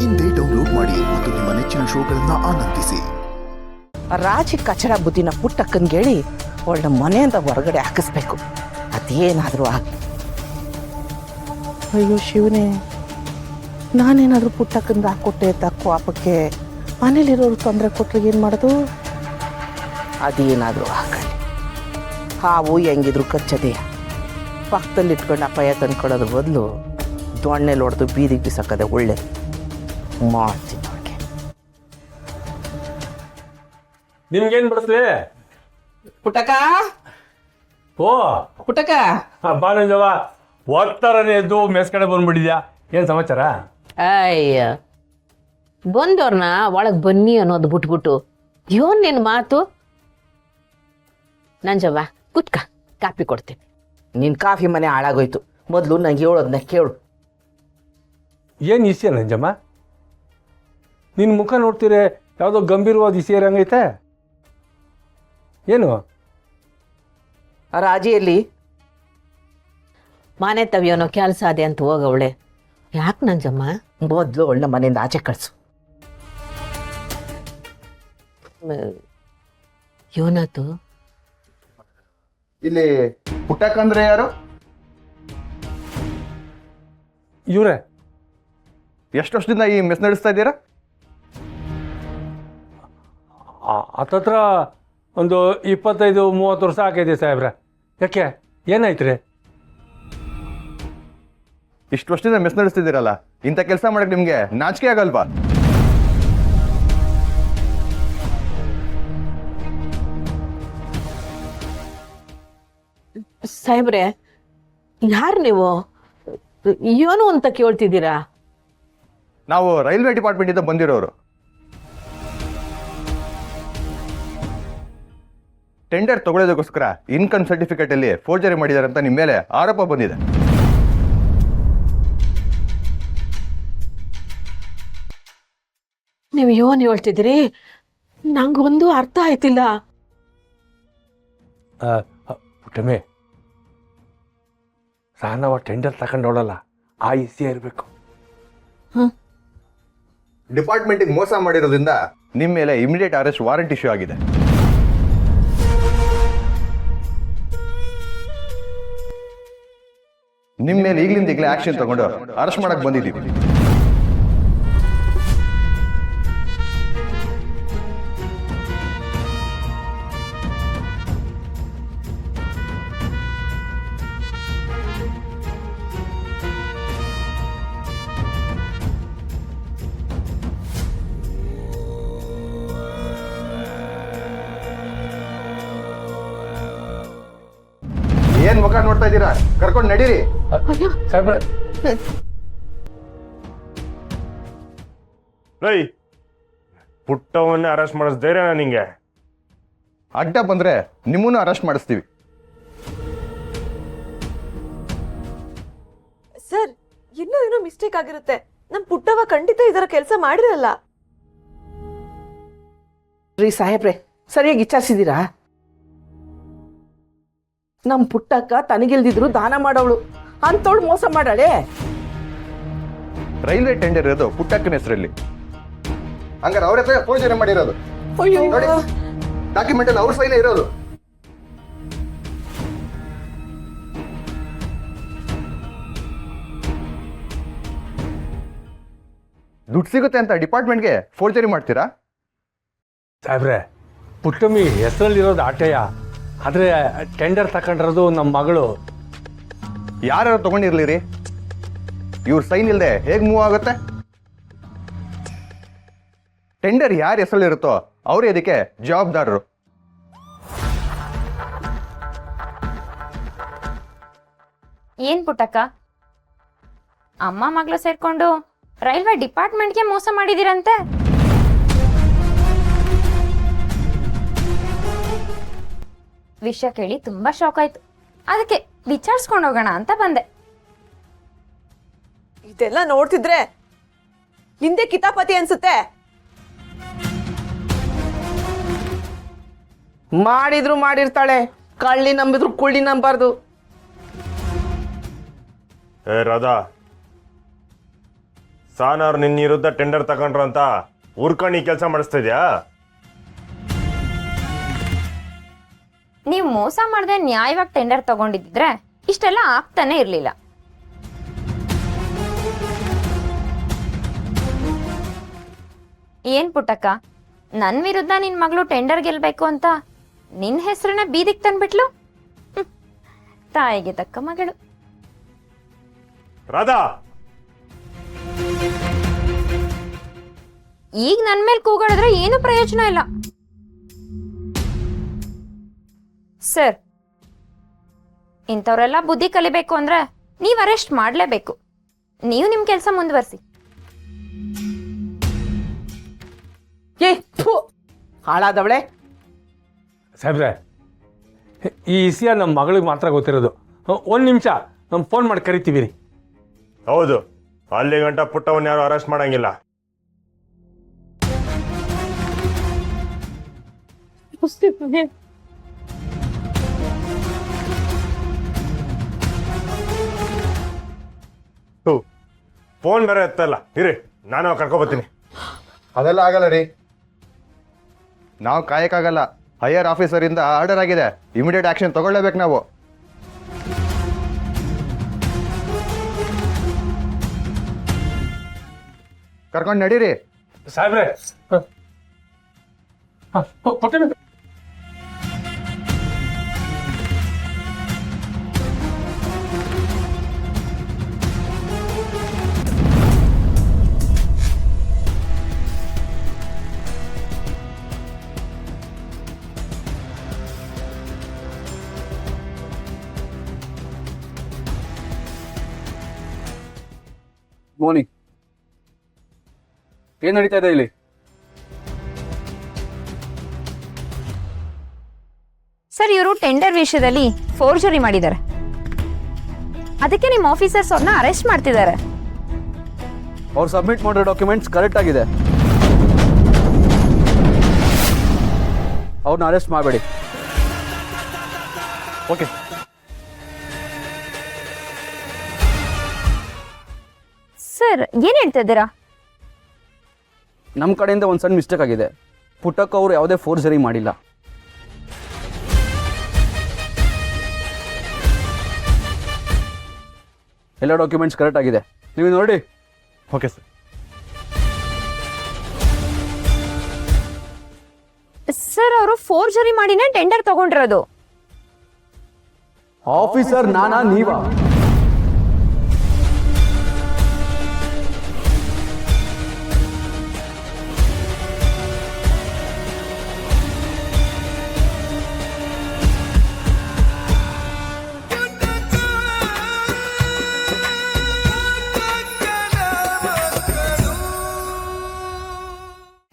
ಇಂದೇ ಡೌನ್ಲೋಡ್ ಮಾಡಿ ಮತ್ತು ನಿಮ್ಮ ನೆಚ್ಚಿನ ಶೋಗಳನ್ನ ಆನಂದಿಸಿ. ರಾಜಿ ಕಚಡ ಬುದ್ಧಿನ ಪುಟ್ಟಕ್ಕಂಗೇಳಿ ಅವಳ ಮನೆಯಿಂದ ಹೊರಗಡೆ ಹಾಕಿಸ್ಬೇಕು, ಅದೇನಾದರೂ ಆಗಿ. ಅಯ್ಯೋ ಶಿವನೇ, ನಾನೇನಾದರೂ ಪುಟ್ಟಕ್ಕಂಗೆ ಹಾಕ್ಕೊಟ್ಟೆ ತಕ್ಕೋ ಆಪಕ್ಕೆ ಮನೇಲಿರೋರು ತೊಂದರೆ ಕೊಟ್ಟರೆ ಏನು ಮಾಡೋದು? ಅದೇನಾದರೂ ಹಾಕಿ. ಹಾವು ಹೆಂಗಿದ್ರು ಕಚ್ಚದೆ ಪಕ್ಕದಲ್ಲಿ ಇಟ್ಕೊಂಡು ಅಪಾಯ ತಂದ್ಕೊಳ್ಳೋದ್ರ ಬದಲು ದೊಣ್ಣೆಲಿ ಹೊಡೆದು ಬೀದಿಗೆ ಬಿಸಾಕದೆ ಒಳ್ಳೇದು. ಮಾಡ್ತೀನಿ ಅವ್ರಿಗೆ. ನಿಮ್ಗೇನು ಬಡಿಸ್ಲಿ? ಪುಟ್ಟಕ್ಕ, ಓ ಪುಟ್ಟಕ್ಕ, ಬಾನಂಜವ ಓದ್ತಾರನೇ ಎದ್ದು ಮೆಸ್ ಕಡೆ ಬಂದ್ಬಿಟ್ಟಿದ್ಯಾ? ಏನು ಸಮಾಚಾರ? ಅಯ್ಯ, ಬಂದವ್ರನ್ನ ಒಳಗೆ ಬನ್ನಿ ಅನ್ನೋದು ಬಿಟ್ಬಿಟ್ಟು ಇವನ್ ನಿನ್ನ ಮಾತು. ನಂಜವ್ವ ಕುತ್ಕ, ಕಾಪಿ ಕೊಡ್ತೀನಿ. ನಿನ್ನ ಕಾಫಿ ಮನೆ ಹಾಳಾಗೋಯ್ತು. ಮೊದಲು ನಂಗೆ ಹೇಳೋದನ್ನ ಕೇಳು. ಏನು ಇಸ್ಯ ನಂಜಮ್ಮ? ನಿನ್ನ ಮುಖ ನೋಡ್ತೀರಿ ಯಾವುದೋ ಗಂಭೀರವಾದ ಇಸಿ ಇರಂಗೈತೆ. ಏನು ರಾಜಿಯಲ್ಲಿ ಮನೆ ತವಿಯೋನೋ ಕೆಲಸ ಅದೇ ಅಂತ ಹೋಗವಳೆ. ಯಾಕೆ ನಂಜಮ್ಮ? ಮೊದಲು ಅವಳನ್ನ ಮನೆಯಿಂದ ಆಚೆ ಕಳಿಸು. ಇವನತ್ತು ಇಲ್ಲಿ ಪುಟ್ಟಕ್ಕಂದ್ರೆ ಯಾರು? ಇವ್ರೆ ಎಷ್ಟು ವರ್ಷದಿಂದ ಈ ಮೆಸ್ ನಡೆಸ್ತಾ ಇದ್ದೀರಾ? ಹತ್ತತ್ರ ಒಂದು 25-30 ವರ್ಷ ಆಕೈತೆ ಸಾಹೇಬ್ರೆ. ಯಾಕೆ, ಏನಾಯ್ತು ರೀ? ಇಷ್ಟು ವರ್ಷದಿಂದ ಮೆಸ್ ನಡೆಸ್ತಿದ್ದೀರಲ್ಲ, ಇಂಥ ಕೆಲಸ ಮಾಡಕ್ಕೆ ನಿಮಗೆ ನಾಚಿಕೆ ಆಗಲ್ವಾ? ಸಾಹೇಬ್ರೆ, ಯಾರು ನೀವು? ಏನು ಅಂತ ಕೇಳ್ತಿದ್ದೀರಾ? ನಾವು ರೈಲ್ವೆ ಡಿಪಾರ್ಟ್ಮೆಂಟಿಂದ ಬಂದಿರೋರು. ಟೆಂಡರ್ ತಗೊಳ್ಳೋದಕ್ಕೋಸ್ಕರ ಇನ್ಕಮ್ ಸರ್ಟಿಫಿಕೇಟ್ ಅಲ್ಲಿ ಫೋರ್ಜರಿ ಮಾಡಿದ್ದಾರೆ ಅಂತ ನಿಮ್ಮ ಮೇಲೆ ಆರೋಪ ಬಂದಿದೆ. ನೀವು ಏನು ಹೇಳ್ತಿದ್ದೀರಿ? ನಂಗೊಂದು ಅರ್ಥ ಆಯ್ತಿಲ್ಲ. ಪುಟ್ಟಮೆ, ನಾವು ಟೆಂಡರ್ ತಗೊಂಡೋಳಲ್ಲ, ಆ ಇಸಿ ಇರಬೇಕು. ಡಿಪಾರ್ಟ್ಮೆಂಟಿಗೆ ಮೋಸ ಮಾಡಿರೋದ್ರಿಂದ ನಿಮ್ಮ ಮೇಲೆ ಇಮಿಡಿಯೇಟ್ ಅರೆಸ್ಟ್ ವಾರೆಂಟ್ ಇಶ್ಯೂ ಆಗಿದೆ. ನಿಮ್ಮ ಮೇಲೆ ಈಗಲೇ ಆಕ್ಷನ್ ತಗೊಂಡು ಅರೆಸ್ಟ್ ಮಾಡಕ್ ಬಂದಿದ್ದೀವಿ. ಏನ್ ಮುಖ ನೋಡ್ತಾ ಇದ್ದೀರಾ? ಕರ್ಕೊಂಡು ನಡೀರಿ. ಸಾಹೇಬ್ರೆ, ರೈ, ಪುಟ್ಟವನ್ನೇ ಅರೆಸ್ಟ್ ಮಾಡಿಸ್ ಧೈರ್ಯನಾ ನಿಂಗೆ? ಅಡ್ಡ ಬಂದ್ರೆ ನಿಮ್ಮನ್ನು ಅರೆಸ್ಟ್ ಮಾಡಿಸ್ತೀವಿ. ಸರ್, ಇನ್ನೂ ಏನೋ ಮಿಸ್ಟೇಕ್ ಆಗಿರುತ್ತೆ. ನಮ್ ಪುಟ್ಟವ ಖಂಡಿತ ಇದರ ಕೆಲಸ ಮಾಡಿರಲ್ಲ. ರೀ ಸಾಹೇಬ್ರೆ, ಸರಿಯಾಗಿ ವಿಚಾರಿಸಿದ್ದೀರಾ? ನಮ್ಮ ಪುಟ್ಟಕ್ಕ ತನಗಿಲ್ದಿದ್ರು ದಾನ ಮಾಡೋಳು ಅಂತವಳು ಮೋಸ ಮಾಡಾಳೆ. ರೈಲ್ವೆ ಟೆಂಡರ್ ಇರೋದು ಪುಟ್ಟಕ್ಕನ ಹೆಸರಲ್ಲಿ. ಹಂಗಾರೆ ಅವ್ರ ಹತ್ರ ಫೋರ್ಜರಿ ಮಾಡಿರೋದು. ನೋಡಿ, ಡಾಕ್ಯುಮೆಂಟ್ ಅಲ್ಲಿ ಅವ್ರ ಸೈನ್ ಇರೋದು. ದುಡ್ಡು ಸಿಗುತ್ತೆ ಅಂತ ಡಿಪಾರ್ಟ್ಮೆಂಟ್ಗೆ ಫೋರ್ಜರಿ ಮಾಡ್ತೀರಾ? ಸಾಹೇಬ್ರೆ, ಪುಟ್ಟಮಿ ಹೆಸರಲ್ಲಿರೋದು ಆಟೆಯ, ಆದರೆ ಟೆಂಡರ್ ತಗೊಂಡಿರೋದು ನಮ್ಮ ಮಗಳು. ಯಾರು ತಗೊಂಡಿರ್ಲಿರಿ, ಇವ್ರ ಸೈನ್ ಇಲ್ಲದೆ ಹೇಗೆ ಮೂವ್ ಆಗುತ್ತೆ? ಟೆಂಡರ್ ಯಾರ ಹೆಸರಲ್ಲಿರುತ್ತೋ ಅವರೇ ಇದಕ್ಕೆ ಜವಾಬ್ದಾರರು. ಏನ್ ಪುಟ್ಟಕ್ಕ, ಅಮ್ಮ ಮಗಳು ಸೇರ್ಕೊಂಡು ರೈಲ್ವೆ ಡಿಪಾರ್ಟ್ಮೆಂಟ್ಗೆ ಮೋಸ ಮಾಡಿದಿರಂತೆ? ವಿಷಯ ಕೇಳಿ ತುಂಬಾ ಶಾಕ್ ಆಯ್ತು. ಅದಕ್ಕೆ ವಿಚಾರಿಸ್ಕೊಂಡು ಹೋಗೋಣ ಅಂತ ಬಂದೆ. ಇದೆಲ್ಲ ನೋಡ್ತಿದ್ರೆ ಹಿಂದೆ ಕಿತಾಪತಿ ಅನ್ಸುತ್ತೆ. ಮಾಡಿದ್ರು ಮಾಡಿರ್ತಾಳೆ, ಕಳ್ಳಿ ನಂಬಿದ್ರು ಕುಳ್ಳಿ ನಂಬಾರ್ದು. ರಾಧಾ, ಸಾನವ್ರು ನಿನ್ನ ವಿರುದ್ಧ ಟೆಂಡರ್ ತಗೊಂಡ್ರು ಅಂತ ಊರ್ಕೊಂಡು ಈ ಕೆಲಸ ಮಾಡಿಸ್ತಾ ಇದ್ಯಾ? ನೀವು ಮೋಸ ಮಾಡದೆ ನ್ಯಾಯವಾಗಿ ಟೆಂಡರ್ ತಗೊಂಡಿದ್ರೆ ಇಷ್ಟೆಲ್ಲ ಆಗ್ತಾನೆ ಇರ್ಲಿಲ್ಲ. ಏನ್ ಪುಟ್ಟಕ್ಕ, ನನ್ ವಿರುದ್ಧ ನಿನ್ ಮಗಳು ಟೆಂಡರ್ ಗೆಲ್ಬೇಕು ಅಂತ ನಿನ್ ಹೆಸರನ್ನ ಬೀದಿಗೆ ತಂದ್ಬಿಟ್ಲು. ತಾಯಿಗೆ ತಕ್ಕ ಮಗಳು. ರಾಧಾ, ಈಗ ನನ್ ಮೇಲೆ ಕೂಗಾಡಿದ್ರೆ ಏನು ಪ್ರಯೋಜನ ಇಲ್ಲ. ಸರ್, ಇಂಥವ್ರೆಲ್ಲ ಬುದ್ಧಿ ಕಲಿಬೇಕು ಅಂದ್ರೆ ನೀವ್ ಅರೆಸ್ಟ್ ಮಾಡ್ಲೇಬೇಕು. ನೀವು ನಿಮ್ ಕೆಲಸ ಮುಂದುವರಿಸಿ. ಏ ಥು, ಹಾಳಾದವಳೆ. ಸಾಹೇಬ್ರೆ, ಈ ವಿಷಯ ನಮ್ಮ ಮಗಳಿಗೆ ಮಾತ್ರ ಗೊತ್ತಿರೋದು. ಒಂದು ನಿಮಿಷ ನಮ್ಮ ಫೋನ್ ಮಾಡಿ ಕರಿತೀವಿ ರೀ. ಹೌದು, ಅಲ್ಲಿ ಗಂಟ ಪುಟ್ಟವನ್ನ ಯಾರು ಅರೆಸ್ಟ್ ಮಾಡಂಗಿಲ್ಲ. ಫೋನ್ ಬೇರೆ ಎತ್ತಲ್ಲ. ಇರಿ, ನಾನು ಕರ್ಕೊಬತ್ತೀನಿ. ಅದೆಲ್ಲ ಆಗಲ್ಲ ರೀ, ನಾವು ಕಾಯಕ್ಕಾಗಲ್ಲ. ಹೈಯರ್ ಆಫೀಸರ್ ಇಂದ ಆರ್ಡರ್ ಆಗಿದೆ, ಇಮಿಡಿಯೇಟ್ ಆಕ್ಷನ್ ತಗೊಳ್ಳೇಬೇಕು ನಾವು. ಕರ್ಕೊಂಡು ನಡೀರಿ. ಸಾಹೇಬ್ರೆ, ಕೊಟ್ಟೇನೆ. ಮಾರ್ನಿಂಗ್. ಏನ್ ನಡೀತಾ ಇದೆ ಇಲ್ಲಿ? ಸರ್, ಇವರು ಟೆಂಡರ್ ವಿಷಯದಲ್ಲಿ ಫೋರ್ಜರಿ ಮಾಡಿದ್ದಾರೆ. ಅದಕ್ಕೆ ನಿಮ್ಮ ಆಫೀಸರ್ಸ್ ಅವ್ರನ್ನ ಅರೆಸ್ಟ್ ಮಾಡ್ತಿದ್ದಾರೆ. ಅವ್ರು ಸಬ್ಮಿಟ್ ಮಾಡಿರೋ ಡಾಕ್ಯುಮೆಂಟ್ಸ್ ಕರೆಕ್ಟ್ ಆಗಿದೆ. ಅವ್ರನ್ನ ಅರೆಸ್ಟ್ ಮಾಡಬೇಡಿ. ಓಕೆ. ಸರ್, ಏನ್ ಹೇಳ್ತಾ ಇದ್ದೀರಾ? ನಮ್ಮ ಕಡೆಯಿಂದ ಒಂದು ಸಣ್ಣ ಮಿಸ್ಟೇಕ್ ಆಗಿದೆ. ಪುಟ್ಟಕ್ಕ ಅವರು ಯಾವುದೇ ಫೋರ್ಜರಿ ಮಾಡಿಲ್ಲ. ಎಲ್ಲ ಡಾಕ್ಯುಮೆಂಟ್ಸ್ ಕರೆಕ್ಟ್ ಆಗಿದೆ, ನೀವು ನೋಡಿ. Okay sir. ಸರ್, ಅವರು ಫೋರ್ಜರಿ ಮಾಡಿನೇ ಟೆಂಡರ್ ತಗೊಂಡಿರೋದು. ಆಫೀಸರ್ ನಾನಾ ನೀವಾ?